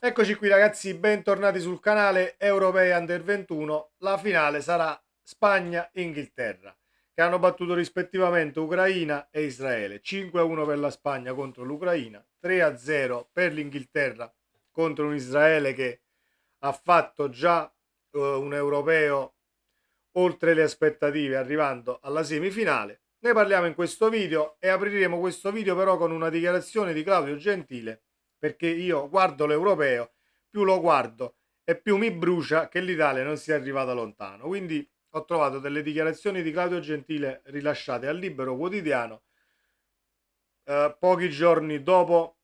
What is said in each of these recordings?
Eccoci qui ragazzi, bentornati sul canale Europei Under 21. La finale sarà Spagna-Inghilterra, che hanno battuto rispettivamente Ucraina e Israele. 5-1 per la Spagna contro l'Ucraina, 3-0 per l'Inghilterra contro un Israele che ha fatto già un europeo oltre le aspettative, arrivando alla semifinale. Ne parliamo in questo video e apriremo questo video però con una dichiarazione di Claudio Gentile, perché io guardo l'europeo, più lo guardo e più mi brucia che l'Italia non sia arrivata lontano. Quindi ho trovato delle dichiarazioni di Claudio Gentile rilasciate al Libero Quotidiano pochi giorni dopo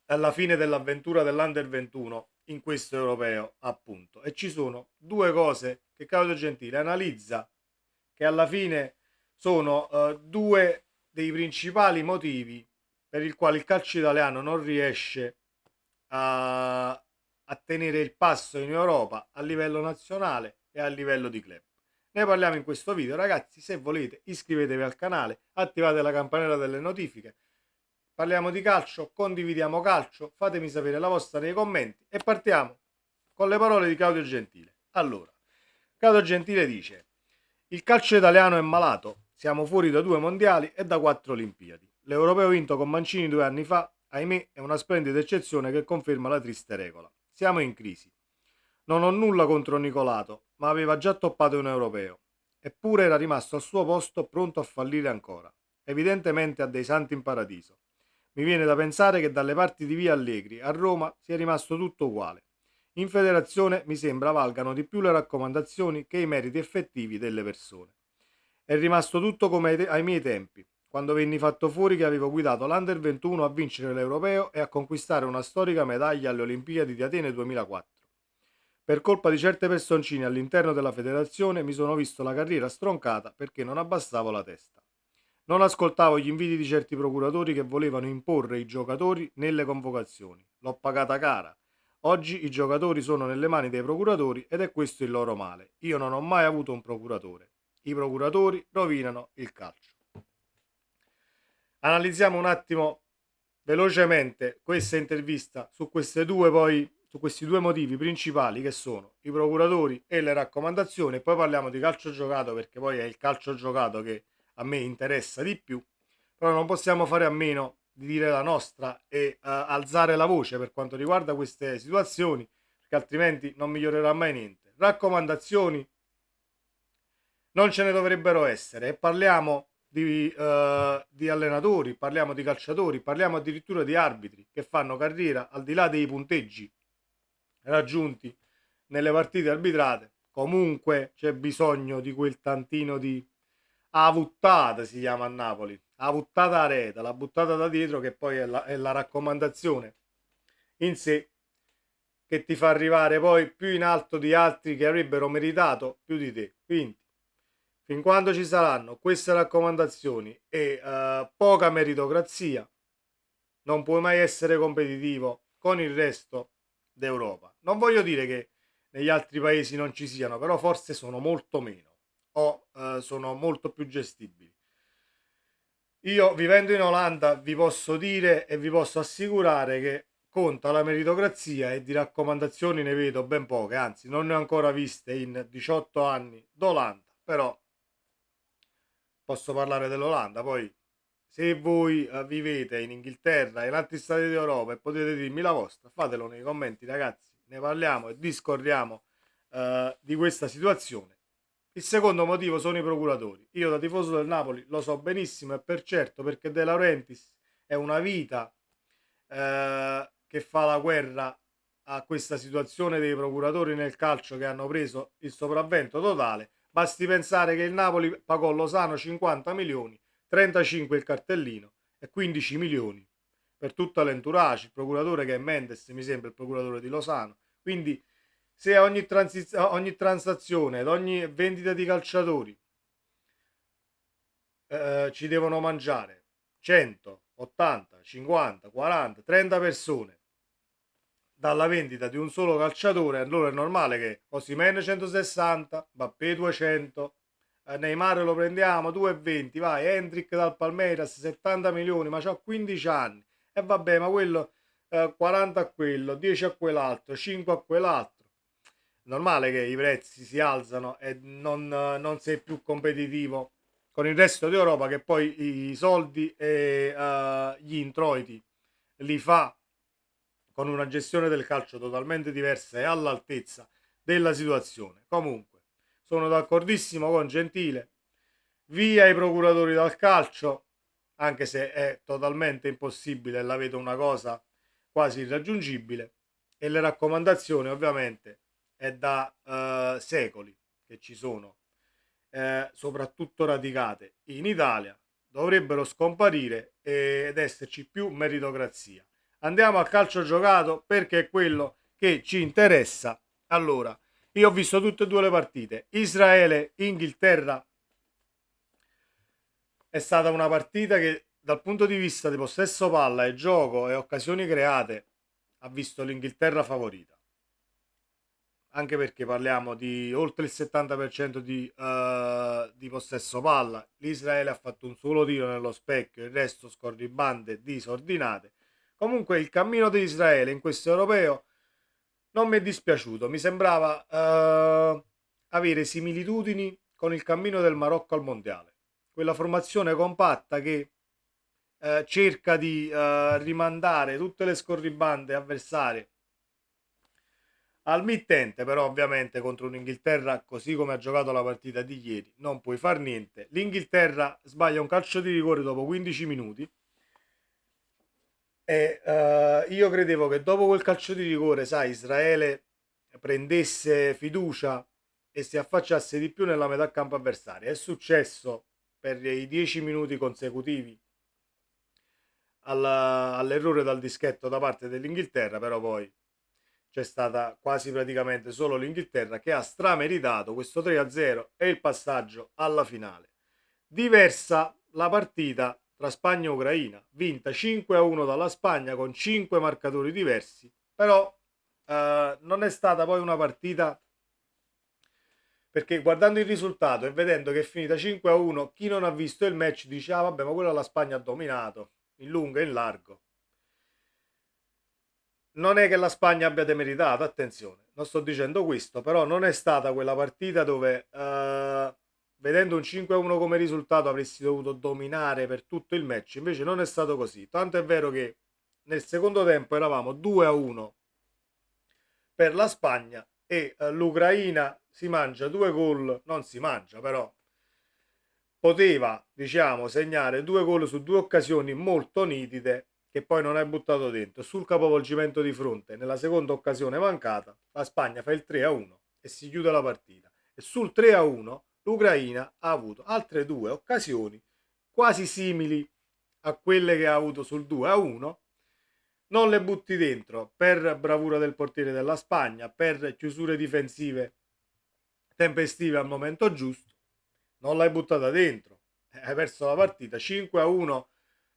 la fine dell'avventura dell'Under 21 in questo europeo, appunto. E ci sono due cose che Claudio Gentile analizza, che alla fine sono due dei principali motivi per il quale il calcio italiano non riesce a tenere il passo in Europa a livello nazionale e a livello di club. Ne parliamo in questo video, ragazzi. Se volete iscrivetevi al canale, attivate la campanella delle notifiche. Parliamo di calcio, condividiamo calcio, fatemi sapere la vostra nei commenti e partiamo con le parole di Claudio Gentile. Allora, Claudio Gentile dice: il calcio italiano è malato, siamo fuori da 2 mondiali e da 4 Olimpiadi. L'europeo vinto con Mancini 2 anni fa, ahimè, è una splendida eccezione che conferma la triste regola. Siamo in crisi. Non ho nulla contro Nicolato, ma aveva già toppato un europeo. Eppure era rimasto al suo posto pronto a fallire ancora. Evidentemente ha dei santi in paradiso. Mi viene da pensare che dalle parti di Via Allegri a Roma sia rimasto tutto uguale. In federazione mi sembra valgano di più le raccomandazioni che i meriti effettivi delle persone. È rimasto tutto come ai miei tempi, quando venni fatto fuori che avevo guidato l'Under 21 a vincere l'Europeo e a conquistare una storica medaglia alle Olimpiadi di Atene 2004. Per colpa di certe personcine all'interno della federazione mi sono visto la carriera stroncata perché non abbassavo la testa. Non ascoltavo gli inviti di certi procuratori che volevano imporre i giocatori nelle convocazioni. L'ho pagata cara. Oggi i giocatori sono nelle mani dei procuratori ed è questo il loro male. Io non ho mai avuto un procuratore. I procuratori rovinano il calcio. Analizziamo un attimo velocemente questa intervista su su questi due motivi principali che sono i procuratori e le raccomandazioni e poi parliamo di calcio giocato perché poi è il calcio giocato che a me interessa di più, però non possiamo fare a meno di dire la nostra e alzare la voce per quanto riguarda queste situazioni perché altrimenti non migliorerà mai niente. Raccomandazioni non ce ne dovrebbero essere e parliamo di allenatori, parliamo di calciatori, parliamo addirittura di arbitri che fanno carriera al di là dei punteggi raggiunti nelle partite arbitrate. Comunque c'è bisogno di quel tantino di avuttata, si chiama a Napoli, avuttata a rete, la buttata da dietro che poi è la raccomandazione in sé che ti fa arrivare poi più in alto di altri che avrebbero meritato più di te. Quindi fin quando ci saranno queste raccomandazioni e poca meritocrazia, non puoi mai essere competitivo con il resto d'Europa. Non voglio dire che negli altri paesi non ci siano, però forse sono molto meno o sono molto più gestibili. Io vivendo in Olanda vi posso dire e vi posso assicurare che conta la meritocrazia e di raccomandazioni ne vedo ben poche, anzi non ne ho ancora viste in 18 anni d'Olanda, però posso parlare dell'Olanda, poi se voi vivete in Inghilterra e in altri stati d'Europa e potete dirmi la vostra, fatelo nei commenti ragazzi, ne parliamo e discorriamo di questa situazione. Il secondo motivo sono i procuratori. Io da tifoso del Napoli lo so benissimo e per certo perché De Laurentiis è una vita che fa la guerra a questa situazione dei procuratori nel calcio che hanno preso il sopravvento totale. Basti pensare che il Napoli pagò Lozano 50 milioni, 35 il cartellino e 15 milioni per tutta l'entourage, il procuratore che è Mendes, mi sembra il procuratore di Lozano. Quindi se ogni transazione, ad ogni vendita di calciatori ci devono mangiare 100, 80, 50, 40, 30 persone dalla vendita di un solo calciatore, allora è normale che Osimhen 160, Mbappé 200, Neymar lo prendiamo 2,20, vai, Hendrick dal Palmeiras 70 milioni, ma c'ha 15 anni. E vabbè, ma quello 40 a quello, 10 a quell'altro, 5 a quell'altro. Normale che i prezzi si alzano e non sei più competitivo con il resto d'Europa, che poi i soldi e gli introiti li fa con una gestione del calcio totalmente diversa e all'altezza della situazione. Comunque, sono d'accordissimo con Gentile, via i procuratori dal calcio, anche se è totalmente impossibile e la vedo una cosa quasi irraggiungibile, e le raccomandazioni ovviamente è da secoli che ci sono, soprattutto radicate in Italia, dovrebbero scomparire ed esserci più meritocrazia. Andiamo al calcio giocato perché è quello che ci interessa. Allora, io ho visto tutte e due le partite. Israele-Inghilterra è stata una partita che dal punto di vista di possesso palla e gioco e occasioni create ha visto l'Inghilterra favorita. Anche perché parliamo di oltre il 70% di possesso palla. L'Israele ha fatto un solo tiro nello specchio, il resto scorribande disordinate. Comunque il cammino di Israele in questo europeo non mi è dispiaciuto, mi sembrava avere similitudini con il cammino del Marocco al mondiale. Quella formazione compatta che cerca di rimandare tutte le scorribande avversarie al mittente, però ovviamente contro un'Inghilterra così come ha giocato la partita di ieri non puoi far niente. L'Inghilterra sbaglia un calcio di rigore dopo 15 minuti e io credevo che dopo quel calcio di rigore, sai, Israele prendesse fiducia e si affacciasse di più nella metà campo avversaria. È successo per i 10 minuti consecutivi all'errore dal dischetto da parte dell'Inghilterra, però poi c'è stata quasi praticamente solo l'Inghilterra che ha strameritato questo 3-0 e il passaggio alla finale. Diversa la partita tra Spagna e Ucraina, vinta 5-1 dalla Spagna con 5 marcatori diversi, però non è stata poi una partita, perché guardando il risultato e vedendo che è finita 5-1, chi non ha visto il match dice ah vabbè, ma quella la Spagna ha dominato in lungo e in largo. Non è che la Spagna abbia demeritato, attenzione, non sto dicendo questo, però non è stata quella partita dove vedendo un 5-1 come risultato avresti dovuto dominare per tutto il match, invece non è stato così, tanto è vero che nel secondo tempo eravamo 2-1 per la Spagna e l'Ucraina si mangia due gol, non si mangia però, poteva, diciamo, segnare due gol su due occasioni molto nitide che poi non hai buttato dentro. Sul capovolgimento di fronte, nella seconda occasione mancata, la Spagna fa il 3-1 e si chiude la partita. E sul 3-1 l'Ucraina ha avuto altre due occasioni quasi simili a quelle che ha avuto sul 2-1. Non le butti dentro per bravura del portiere della Spagna, per chiusure difensive tempestive al momento giusto, non l'hai buttata dentro, hai perso la partita 5-1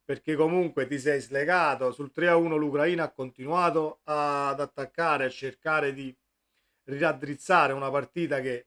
perché comunque ti sei slegato. Sul 3-1 l'Ucraina ha continuato ad attaccare, a cercare di raddrizzare una partita che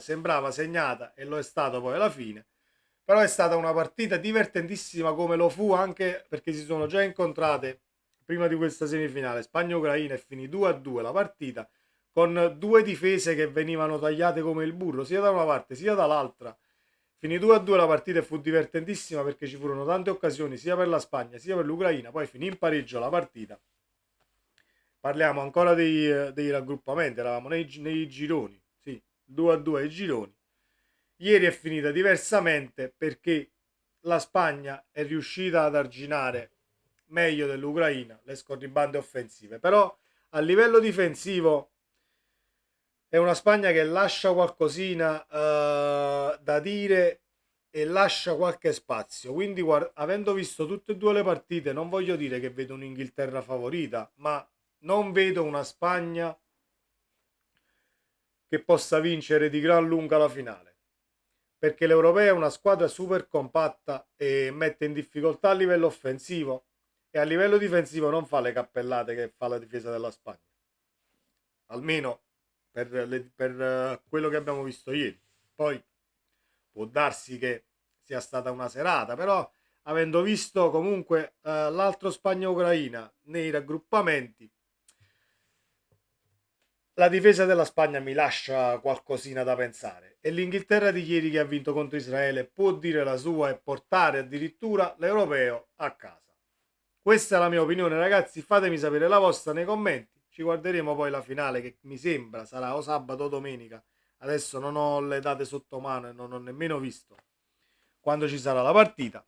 sembrava segnata e lo è stato poi alla fine. Però è stata una partita divertentissima come lo fu anche perché si sono già incontrate prima di questa semifinale Spagna-Ucraina e finì 2-2 la partita con due difese che venivano tagliate come il burro sia da una parte sia dall'altra. Finì 2-2 la partita e fu divertentissima perché ci furono tante occasioni sia per la Spagna sia per l'Ucraina, poi finì in pareggio la partita. Parliamo ancora dei raggruppamenti, eravamo nei gironi, sì, 2-2 ai gironi. Ieri è finita diversamente perché la Spagna è riuscita ad arginare meglio dell'Ucraina le scorribande offensive, però a livello difensivo è una Spagna che lascia qualcosina da dire e lascia qualche spazio. Quindi, avendo visto tutte e due le partite, non voglio dire che vedo un'Inghilterra favorita, ma non vedo una Spagna che possa vincere di gran lunga la finale. Perché l'Europea è una squadra super compatta e mette in difficoltà a livello offensivo e a livello difensivo non fa le cappellate che fa la difesa della Spagna. Almeno per quello che abbiamo visto ieri. Poi può darsi che sia stata una serata, però avendo visto comunque l'altro Spagna-Ucraina nei raggruppamenti, la difesa della Spagna mi lascia qualcosina da pensare e l'Inghilterra di ieri che ha vinto contro Israele può dire la sua e portare addirittura l'europeo a casa. Questa è la mia opinione, ragazzi. Fatemi sapere la vostra nei commenti. Ci guarderemo poi la finale che mi sembra sarà o sabato o domenica. Adesso non ho le date sotto mano e non ho nemmeno visto quando ci sarà la partita.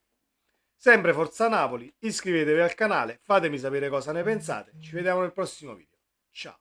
Sempre Forza Napoli, iscrivetevi al canale, fatemi sapere cosa ne pensate. Ci vediamo nel prossimo video. Ciao.